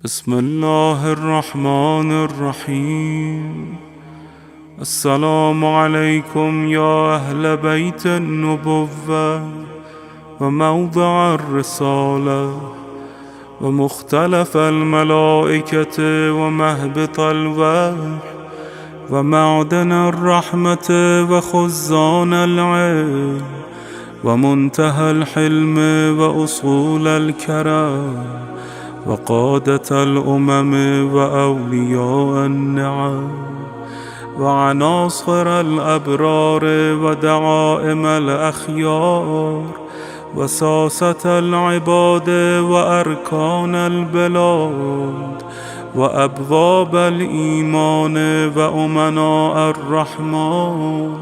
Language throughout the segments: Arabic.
بسم الله الرحمن الرحيم. السلام عليكم يا أهل بيت النبوة وموضع الرسالة ومختلف الملائكة ومهبط الوحي ومعدن الرحمة وخزان العلم ومنتهى الحلم وأصول الكرم وقادة الأمم وأولياء النعم وعناصر الأبرار ودعائم الأخيار وساسة العباد وأركان البلاد وأبواب الإيمان وأمناء الرحمن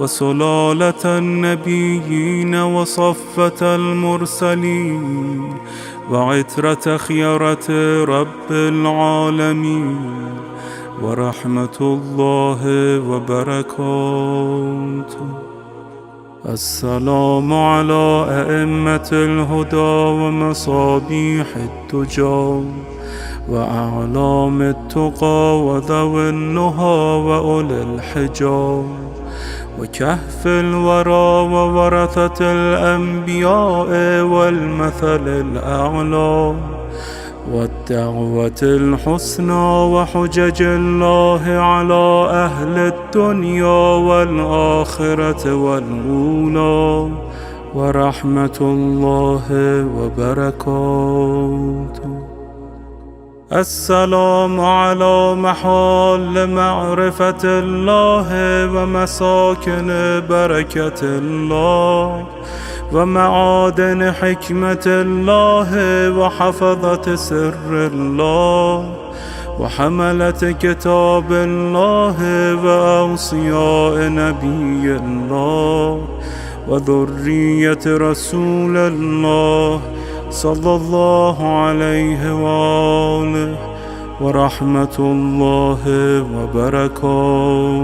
وسلالة النبيين وصفة المرسلين وعترة خيرة رب العالمين ورحمة الله وبركاته. السلام على أئمة الهدى ومصابيح الدجى وأعلام التقى وذوي النهى وأولي الحجى وكهف الورى وورثة الأنبياء والمثل الأعلى والدعوة الحسنى وحجج الله على أهل الدنيا والآخرة والأولى ورحمة الله وبركاته. السلام على محال معرفة الله ومساكن بركة الله ومعادن حكمة الله وحفظة سر الله وحملة كتاب الله وأوصياء نبي الله وذرية رسول الله صلى الله عليه وآله ورحمة الله وبركاته.